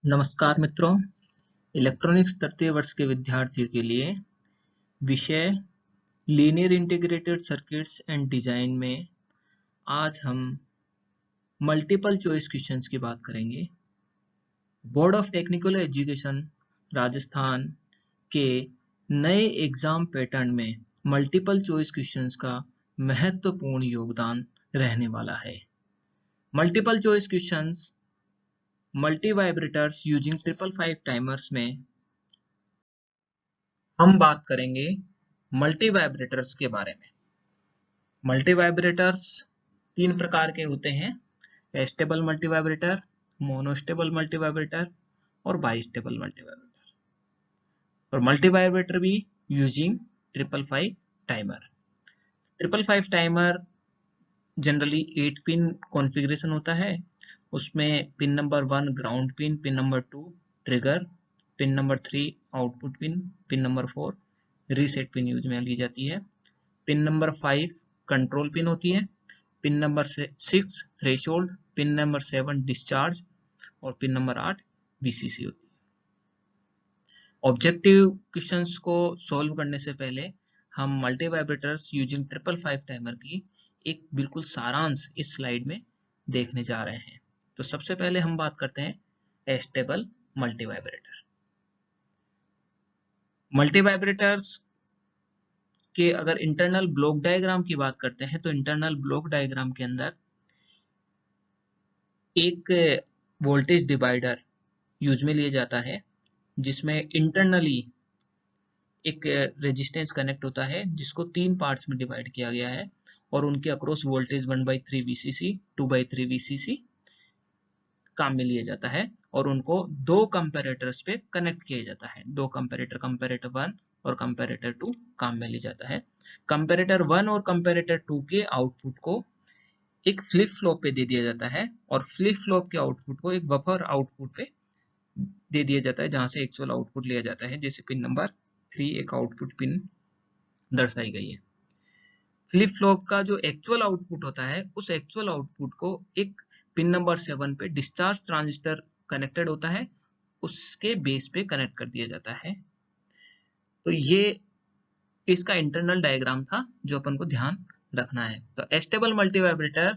नमस्कार मित्रों, इलेक्ट्रॉनिक्स तृतीय वर्ष के विद्यार्थियों के लिए विषय linear integrated circuits and design में आज हम मल्टीपल चॉइस क्वेश्चंस की बात करेंगे। Board of technical education Rajasthan के नए एग्जाम पैटर्न में मल्टीपल चॉइस क्वेश्चंस का महत्वपूर्ण योगदान रहने वाला है। Multiple choice questions multi vibrators using 555 timers में हम बात करेंगे मल्टी वाइब्रेटर्स के बारे में। मल्टी वाइब्रेटर्स तीन प्रकार के होते हैं: stable multi vibrator, monostable multi vibrator और बाइस्टेबल मल्टी वाइब्रेटर। और मल्टी वाइब्रेटर भी using 555 timer. 555 timer generally 8 pin configuration होता है। उसमें pin number 1 ground pin, pin number 2 trigger, pin number 3 output pin, pin number 4 reset pin use में ली जाती है। Pin number 5 control pin होती है। Pin number 6 threshold, pin number 7 discharge और pin number 8 VCC होती है। ऑब्जेक्टिव क्वेश्चंस को solve करने से पहले हम मल्टी वाइब्रेटर्स यूजिंग 555 टाइमर की एक बिल्कुल सारांश इस स्लाइड में देखने जा रहे हैं। तो सबसे पहले हम बात करते हैं stable multi vibrator. Multi vibrators के अगर इंटरनल ब्लॉक डायग्राम की बात करते हैं तो इंटरनल ब्लॉक डायग्राम के अंदर एक वोल्टेज डिवाइडर यूज में लिया जाता है, जिसमें इंटरनली एक रेजिस्टेंस कनेक्ट होता है, जिसको तीन पार्ट्स में डिवाइड किया गया है और उनके अक्रॉस वोल्टेज 1/3 VCC 2/3 VCC काम में लिया जाता है और उनको दो कंपैरेटर्स पे कनेक्ट किया जाता है। दो कंपैरेटर, कंपैरेटर 1 और कंपैरेटर 2 काम में लिया जाता है। कंपैरेटर 1 और कंपैरेटर 2 के आउटपुट को एक फ्लिप फ्लॉप पे दे दिया जाता है और फ्लिप फ्लॉप के आउटपुट को एक बफर आउटपुट पे दे दिया जाता है, जहां से एक्चुअल आउटपुट लिया जाता है। जैसे पिन नंबर 3 एक आउटपुट पिन दर्शाई गई है। फ्लिप फ्लॉप का जो एक्चुअल आउटपुट होता है, उस एक्चुअल आउटपुट को एक पिन नंबर 7 पे डिस्चार्ज ट्रांजिस्टर कनेक्टेड होता है, उसके बेस पे कनेक्ट कर दिया जाता है। तो ये इसका इंटरनल डायग्राम था जो अपन को ध्यान रखना है। तो स्टेबल मल्टी वाइब्रेटर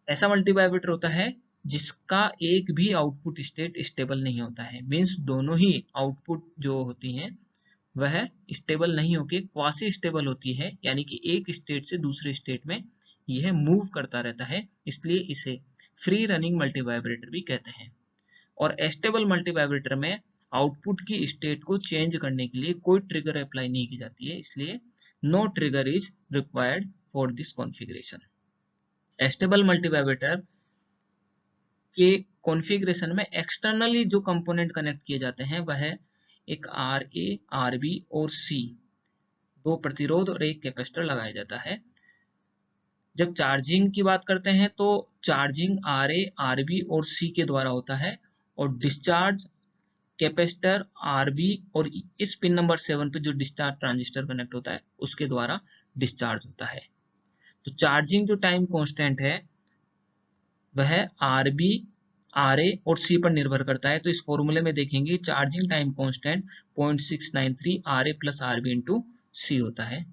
ऐसा मल्टी वाइब्रेटर होता है जिसका एक भी आउटपुट स्टेट स्टेबल नहीं होता है। मीन्स दोनों ही आउटपुट जो होती हैं वह स्टेबल नहीं होके क्वासी स्टेबल होती है, यानी कि एक स्टेट से दूसरे स्टेट में यह मूव करता रहता है, इसलिए इसे फ्री रनिंग मल्टी वाइब्रेटर भी कहते हैं। और स्टेबल मल्टी वाइब्रेटर में आउटपुट की स्टेट को चेंज करने के लिए कोई ट्रिगर अप्लाई नहीं की जाती है, इसलिए know trigger is required for this configuration. Stable multi vibrator के कॉन्फ़िगरेशन में एक्सटर्नली जो कंपोनेंट कनेक्ट किए जाते हैं वह एक RA, RB और C, दो प्रतिरोध और एक कैपेसिटर लगाया जाता है। जब चार्जिंग की बात करते हैं तो चार्जिंग RA, RB और C के द्वारा होता है और डिस्चार्ज कैपेसिटर RB और इस पिन नंबर 7 पे जो डिस्चार्ज ट्रांजिस्टर कनेक्ट होता है उसके द्वारा डिस्चार्ज होता है। तो चार्जिंग जो टाइम कांस्टेंट है वह RB, RA और C पर निर्भर करता है। तो इस फॉर्मूले में देखेंगे charging time constant 0.693 RA plus RB into C होता है।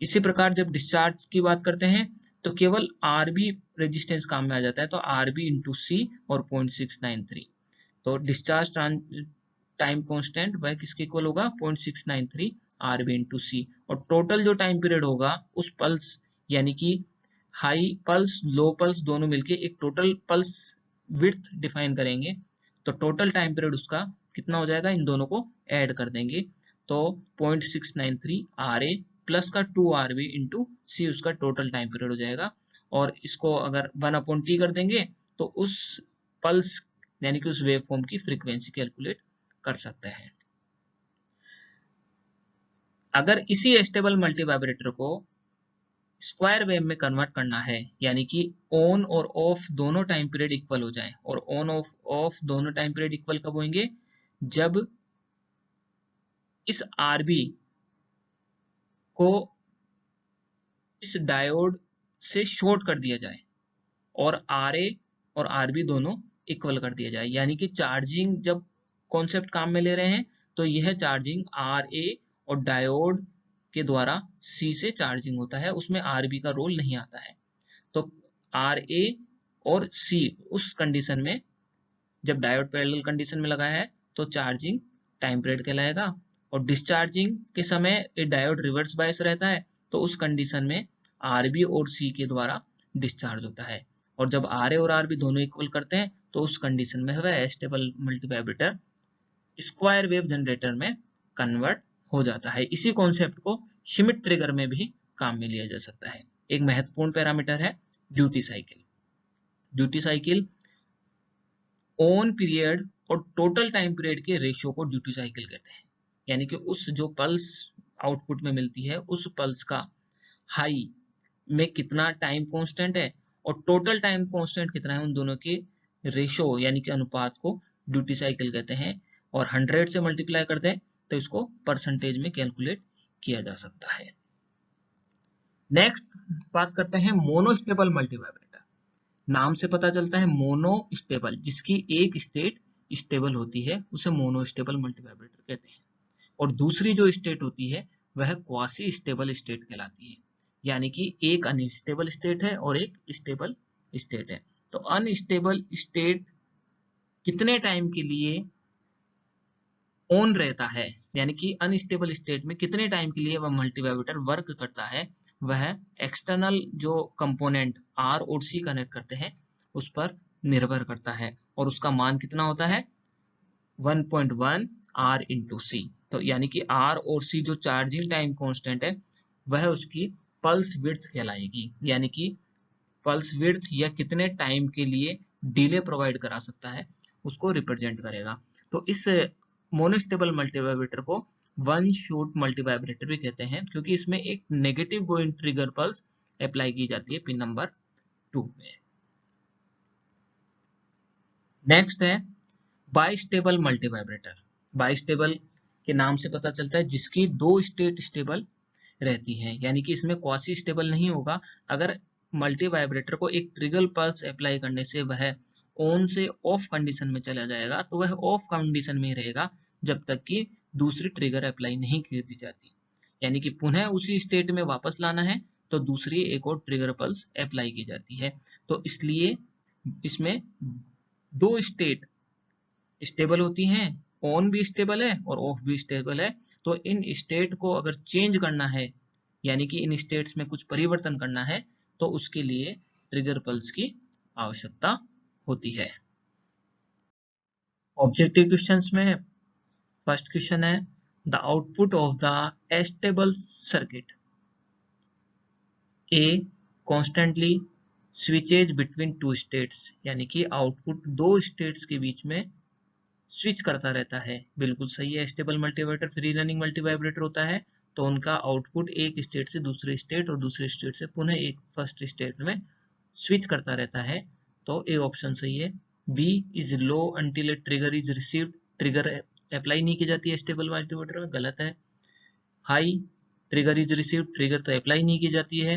इसी प्रकार जब डिस्चार्ज की बात करते हैं तो केवल RB रेजिस्टेंस काम में आ जाता है, तो RB इंटू C और 0.693। तो डिस्चार्ज टाइम कांस्टेंट वह किसके इक्वल होगा? 0.693 RB इंटू C। और टोटल जो टाइम पीरियड होगा उस पल्स, यानी कि हाई पल्स लो पल्स दोनों मिलके एक टोटल पल्स विड्थ डिफाइन करेंगे। तो टोटल टाइम पीरियड उसका कितना हो जाएगा, इन दोनों को ऐड कर देंगे तो 0.693 RA प्लस का 2 RB इंटू C उसका टोटल टाइम पीरियड हो जाएगा। और इसको अगर 1/T कर देंगे तो उस पल्स यानी कि उस वेव फॉर्म की फ्रीक्वेंसी कैलकुलेट कर सकते हैं। अगर इसी स्टेबल मल्टी वाइब्रेटर को स्क्वायर वेव में कन्वर्ट करना है, यानी कि ऑन और ऑफ दोनों टाइम पीरियड इक्वल हो जाए, और ऑन ऑफ दोनों टाइम पीरियड इक्वल कब होंगे? जब इस RB को इस डायोड से शॉर्ट कर दिया जाए और RA और RB दोनों इक्वल कर दिया जाए, यानी कि चार्जिंग जब कॉन्सेप्ट काम में ले रहे हैं तो यह चार्जिंग आर ए और डायोड के द्वारा सी से चार्जिंग होता है, उसमें आर बी का रोल नहीं आता है। तो आर ए और सी उस कंडीशन में जब डायोड पैरेलल कंडीशन में लगा है तो चार्जिंग टाइम पीरियड कहलाएगा, और डिस्चार्जिंग के समय डायोड रिवर्स बायस रहता है तो उस कंडीशन में आरबी और सी के द्वारा डिस्चार्ज होता है। और जब आर ए और आरबी दोनों इक्वल करते हैं तो उस कंडीशन में वह stable multivibrator square wave generator में कन्वर्ट हो जाता है। इसी कॉन्सेप्ट को श्मिट ट्रिगर में भी काम में लिया जा सकता है। एक महत्वपूर्ण पैरामीटर है duty cycle. Duty cycle on period और टोटल टाइम पीरियड के रेशियो को ड्यूटी साइकिल कहते हैं, यानी कि उस जो पल्स आउटपुट में मिलती है उस पल्स का हाई में कितना टाइम कांस्टेंट है और टोटल टाइम कांस्टेंट कितना है, उन दोनों के रेशियो यानी कि अनुपात को ड्यूटी साइकिल कहते हैं। और 100 से मल्टीप्लाई करते हैं तो इसको परसेंटेज में कैलकुलेट किया जा सकता है। नेक्स्ट बात करते हैं मोनोस्टेबल मल्टीवाइब्रेटर। नाम से पता चलता है मोनो स्टेबल, जिसकी एक स्टेट स्टेबल होती है उसे मोनो स्टेबल मल्टीवाइब्रेटर कहते हैं। और दूसरी जो स्टेट होती है वह क्वासी स्टेबल स्टेट कहलाती है, यानी कि एक अनस्टेबल स्टेट है और एक स्टेबल स्टेट है। तो अनस्टेबल स्टेट कितने टाइम के लिए ऑन रहता है, यानी कि अनस्टेबल स्टेट में कितने टाइम के लिए वह मल्टीवाइब्रेटर वर्क करता है, वह एक्सटर्नल जो कंपोनेंट आर और सी कनेक्ट करते हैं उस पर निर्भर करता है। और उसका मान कितना होता है 1.1 आर इंटू सी। तो यानी कि आर और सी जो चार्जिंग टाइम कांस्टेंट है वह उसकी पल्स विड्थ कहलाएगी, यानी कि पल्स विड्थ या कितने टाइम के लिए डिले प्रोवाइड करा सकता है उसको रिप्रेजेंट करेगा। तो इस मोनोस्टेबल मल्टीवाइब्रेटर को वन शॉट मल्टीवाइब्रेटर भी कहते हैं, क्योंकि इसमें एक negative going trigger pulse apply की जाती है पिन नंबर 2 में। नेक्स्ट है बाइस्टेबल मल्टीवाइब्रेटर। बाइस्टेबल के नाम से पता चलता है जिसकी दो स्टेट स्टेबल रहती हैं, यानी कि इसमें क्वासी स्टेबल नहीं होगा। अगर मल्टीवाइब्रेटर को एक ट्रिगर पल्स अप्लाई करने से वह ऑन से ऑफ कंडीशन में चला जाएगा तो वह ऑफ कंडीशन में ही रहेगा जब तक कि दूसरी ट्रिगर अप्लाई नहीं कर दी जाती, यानी कि पुनः उसी स्टेट में वापस लाना है तो दूसरी एक और ट्रिगर पल्स अप्लाई की जाती है। तो इसलिए इसमें दो स्टेट स्टेबल होती हैं, ऑन भी स्टेबल है और ऑफ भी स्टेबल है। तो इन स्टेट को अगर चेंज करना है, यानी कि इन स्टेट्स में कुछ परिवर्तन करना है, तो उसके लिए ट्रिगर पल्स की आवश्यकता होती है। ऑब्जेक्टिव क्वेश्चंस में फर्स्ट क्वेश्चन है the output of the stable circuit A constantly switches between two states, यानी कि आउटपुट दो स्टेट्स के बीच में स्विच करता रहता है। बिल्कुल सही है। Stable multivibrator free running multivibrator होता है तो उनका आउटपुट एक स्टेट से दूसरे स्टेट और दूसरे स्टेट से पुनः एक फर्स्ट स्टेट में स्विच करता रहता है। तो ए ऑप्शन सही है। B is low until a trigger is received, trigger apply नहीं की जाती है स्टेबल मल्टीवाइब्रेटर में, गलत है। High trigger is received, trigger तो अप्लाई नहीं की जाती है।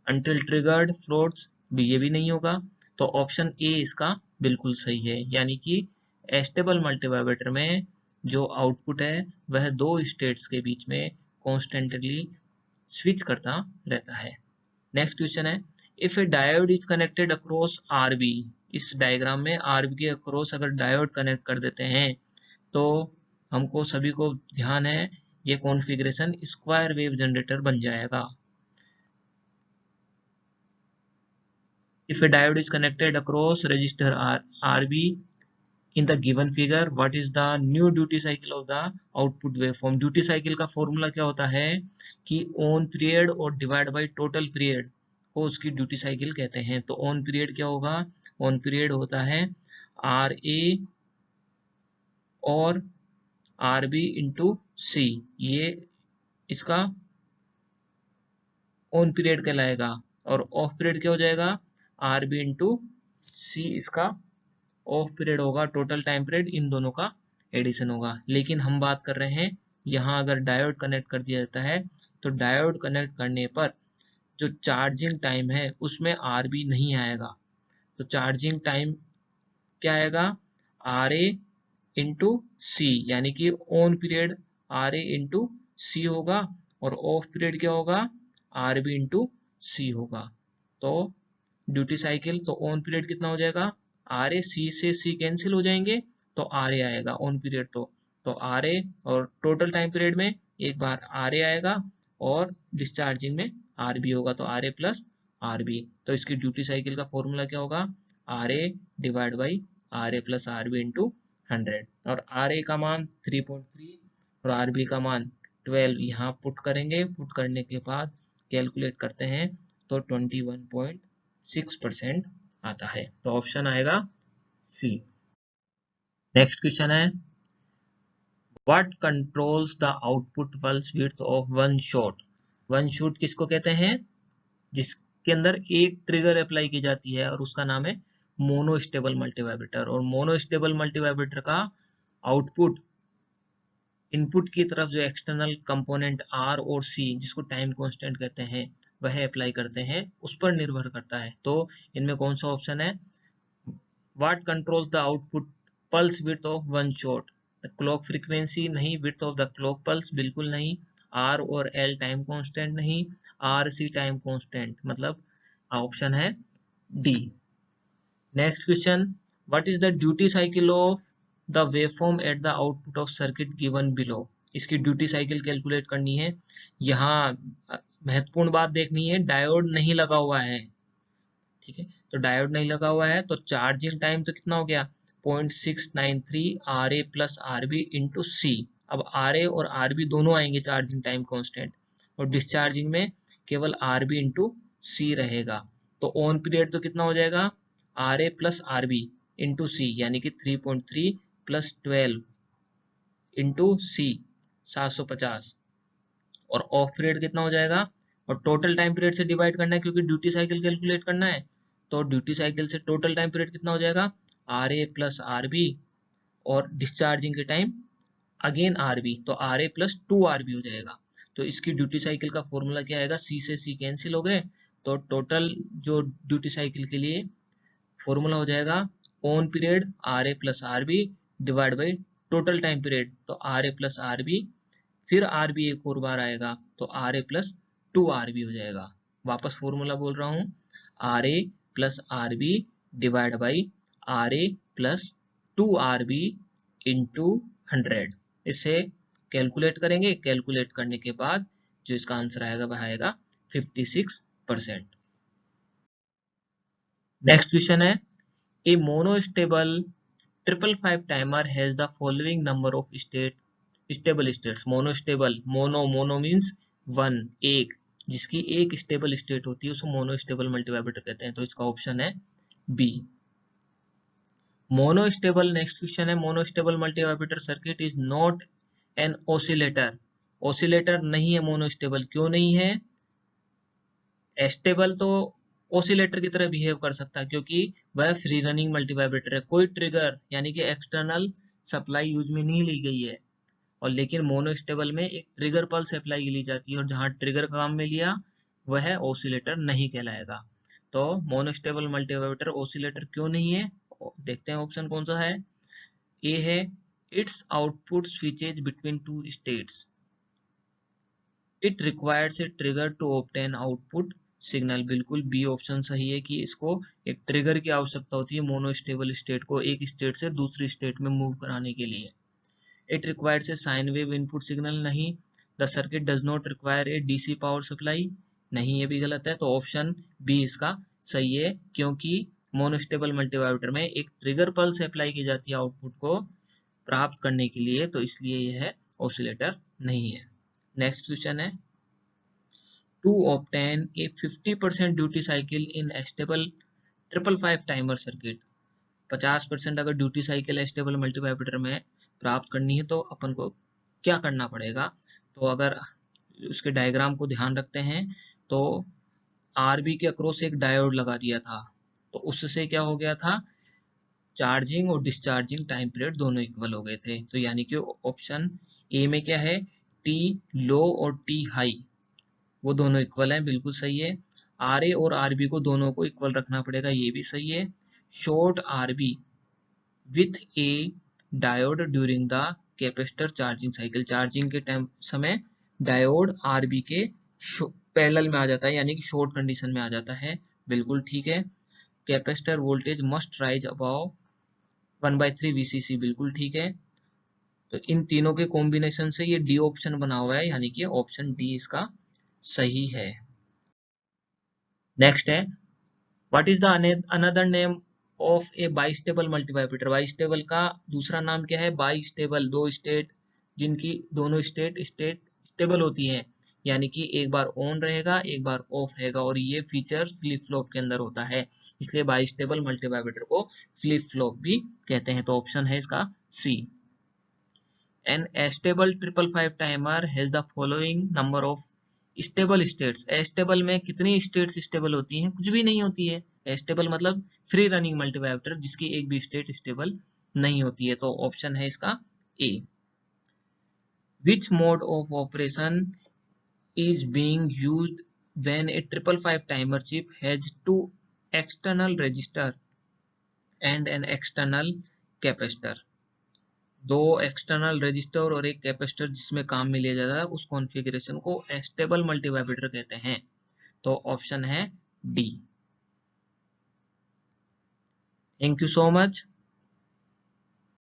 अंटिल ट्रिगर्ड फ्लोट्स भी, ये भी नहीं होगा। तो ऑप्शन ए इसका बिल्कुल सही है, यानी कि स्टेबल मल्टीवाइब्रेटर में जो आउटपुट है वह दो स्टेट्स के बीच में कॉन्स्टेंटली स्विच करता रहता है। नेक्स्ट क्वेश्चन है if a diode is connected across R B, इस डायग्राम में आरबी के अक्रॉस अगर डायोड कनेक्ट कर देते हैं तो हमको सभी को ध्यान है ये कॉन्फ़िगरेशन स्क्वायर वेव जनरेटर बन जाएगा। If a diode is connected across resistor RB in the given figure, what is the new duty cycle of the output waveform? Duty cycle का फॉर्मूला क्या होता है कि ऑन पीरियड और divide by total period को उसकी duty cycle कहते हैं। तो ऑन पीरियड क्या होगा, ऑन पीरियड होता है आर ए और आर बी इंटू सी, ये इसका ऑन पीरियड कहलाएगा। और ऑफ पीरियड क्या हो जाएगा, आर बी इंटू सी इसका ऑफ पीरियड होगा। टोटल टाइम पीरियड इन दोनों का एडिशन होगा। लेकिन हम बात कर रहे हैं यहाँ अगर डायोड कनेक्ट कर दिया जाता है तो डायोड कनेक्ट करने पर जो चार्जिंग टाइम है उसमें आर बी नहीं आएगा। तो चार्जिंग टाइम क्या आएगा, आर ए इंटू सी, यानी कि on period R A into C होगा और ऑफ पीरियड क्या होगा, आर बी इंटू सी होगा। तो ड्यूटी साइकिल, तो ऑन पीरियड कितना हो जाएगा, आर ए, सी से सी कैंसिल हो जाएंगे तो आर ए आएगा ऑन पीरियड। तो आर ए, और टोटल टाइम पीरियड में एक बार आर ए आएगा और डिस्चार्जिंग में आर बी होगा, तो R A plus R B. तो इसकी ड्यूटी साइकिल का फॉर्मूला क्या होगा, R A divide by R A plus R B into 100। और आर ए का मान 3.3 और आर बी का मान 12 यहाँ पुट करेंगे। पुट करने के बाद कैलकुलेट करते हैं तो 21.6% आता है। तो ऑप्शन आएगा सी। नेक्स्ट क्वेश्चन है, what controls the output pulse width of one shot. One shot किसको कहते हैं, जिसके अंदर एक ट्रिगर अप्लाई की जाती है और उसका नाम है मोनोस्टेबल मल्टीवाइब्रेटर। और मोनोस्टेबल मल्टीवाइब्रेटर का आउटपुट इनपुट की तरफ जो एक्सटर्नल कंपोनेंट आर और सी, जिसको टाइम कांस्टेंट कहते हैं, वह अप्लाई करते हैं, उस पर निर्भर करता है। तो इनमें कौन सा ऑप्शन है, what controls the output pulse width of one shot, the clock frequency नहीं, width of the clock pulse बिल्कुल नहीं, आर और एल टाइम कांस्टेंट नहीं, आर सी टाइम कांस्टेंट, मतलब ऑप्शन है D. Next question, what is the duty cycle of the waveform at the output of circuit given below. इसकी duty cycle calculate करनी है। यहाँ महत्वपूर्ण बात देखनी है, डायोड नहीं लगा हुआ है, ठीक है, तो डायोड नहीं लगा हुआ है तो चार्जिंग टाइम तो कितना हो गया, 0.693 R A plus R B into C. अब आर ए और आर बी दोनों आएंगे चार्जिंग टाइम कांस्टेंट, और डिस्चार्जिंग में केवल आर बी इंटू सी रहेगा। तो ऑन पीरियड तो कितना हो जाएगा, R A plus R B into C, यानी कि 3.3 प्लस 12 इंटू सी 750, और ऑफ पीरियड कितना हो जाएगा, और टोटल टाइम पीरियड से डिवाइड करना है क्योंकि ड्यूटी साइकिल कैलकुलेट करना है। तो ड्यूटी साइकिल से टोटल टाइम पीरियड कितना हो जाएगा, R A plus R B, और डिस्चार्जिंग के टाइम अगेन आर बी, तो R A plus 2 R B हो जाएगा। तो इसकी ड्यूटी साइकिल का फॉर्मूला क्या आएगा, सी से सी कैंसिल हो गए, तो टोटल जो ड्यूटी साइकिल के लिए फॉर्मूला हो जाएगा, on period R A plus R B divide by total time period, तो R A plus R B, फिर आर बी एक और बार आएगा तो R A plus 2 R B हो जाएगा। वापस फॉर्मूला बोल रहा हूँ, R A plus R B divide by R A plus 2 R B into 100। इसे कैलकुलेट करेंगे, कैलकुलेट करने के बाद जो इसका आंसर आएगा वह आएगा 56%। नेक्स्ट क्वेश्चन है, a monostable 555 timer has the following number of state stable states. Monostable, mono means one, एक, जिसकी एक स्टेबल स्टेट होती है उसको मोनोस्टेबल मल्टीवाइब्रेटर कहते हैं। तो इसका ऑप्शन है बी, मोनोस्टेबल। नेक्स्ट क्वेश्चन है, monostable multivibrator circuit is not an oscillator. Oscillator नहीं है मोनोस्टेबल, क्यों नहीं है, स्टेबल तो ऑसिलेटर की तरह बिहेव कर सकता है क्योंकि वह फ्री रनिंग मल्टीवाइब्रेटर है, कोई ट्रिगर यानी कि एक्सटर्नल सप्लाई यूज में नहीं ली गई है। और लेकिन मोनोस्टेबल में एक ट्रिगर पल्स अप्लाई की ली जाती है और जहां ट्रिगर काम में लिया वह ऑसिलेटर नहीं कहलाएगा। तो मोनोस्टेबल मल्टीवाइब्रेटर ऑसिलेटर क्यों नहीं है, देखते हैं ऑप्शन कौन सा है। ए है, it's output switches between two states, it requires a trigger to obtain output signal. बिल्कुल बी ऑप्शन सही है कि इसको एक ट्रिगर की आवश्यकता होती है मोनोस्टेबल स्टेट को एक स्टेट से दूसरी स्टेट में मूव कराने के लिए। It requires a sine wave input signal, नहीं। The circuit does not require a DC power supply, नहीं, ये भी गलत है। तो ऑप्शन बी इसका सही है क्योंकि मोनोस्टेबल मल्टीवाइब्रेटर में एक ट्रिगर पल्स अप्लाई की जाती है आउटपुट को प्राप्त करने के लिए, तो इसलिए यह ऑसिलेटर नहीं है। नेक्स्ट क्वेश्चन है, to obtain a 50% duty cycle in stable 555 timer circuit. 50% अगर ड्यूटी साइकिल स्टेबल मल्टीवाइब्रेटर में प्राप्त करनी है तो अपन को क्या करना पड़ेगा। तो अगर उसके डायग्राम को ध्यान रखते हैं तो आरबी के अक्रॉस एक डायोड लगा दिया था, तो उससे क्या हो गया था, चार्जिंग और डिस्चार्जिंग टाइम पीरियड दोनों इक्वल हो गए थे। तो यानी कि ऑप्शन ए में क्या है, टी लो और टी हाई वो दोनों इक्वल हैं, बिल्कुल सही है। आर ए और आर बी को दोनों को इक्वल रखना पड़ेगा, ये भी सही है। Short R B with A diode during the capacitor charging cycle. Charging के टाइम समय डायोड आरबी के पैरेलल में आ जाता है, यानी कि शॉर्ट कंडीशन में आ जाता है। बिल्कुल ठीक है। Capacitor voltage must rise above 1/3 VCC, बिल्कुल ठीक है। तो इन तीनों के कॉम्बिनेशन से ये डी ऑप्शन बना हुआ है, यानी कि ऑप्शन डी इसका सही है। नेक्स्ट है, what is the another name of A bistable multivibrator. Bistable का दूसरा नाम क्या है? बाइस्टेबल, दो स्टेट जिनकी दोनों स्टेट स्टेबल होती है, यानी कि एक बार ऑन रहेगा एक बार ऑफ रहेगा, और ये फीचर फ्लिप फ्लॉप के अंदर होता है, इसलिए बाइस्टेबल मल्टीवाइब्रेटर को फ्लिप फ्लॉप भी कहते हैं। तो ऑप्शन है इसका सी। An astable 555 timer has the following number of stable states। astable में कितनी states stable होती हैं? कुछ भी नहीं होती है। astable मतलब फ्री रनिंग मल्टीवाइब्रेटर जिसकी एक भी स्टेट स्टेबल नहीं होती है। तो ऑप्शन है इसका ए। Which mode of operation is being used when a 555 timer chip has two external resistor and an external capacitor। दो एक्सटर्नल रजिस्टर और एक कैपेसिटर जिसमें काम में लिया जाता है, उस कॉन्फ़िगरेशन को स्टेबल मल्टीवाइब्रेटर कहते हैं। तो ऑप्शन है D. Thank you so much.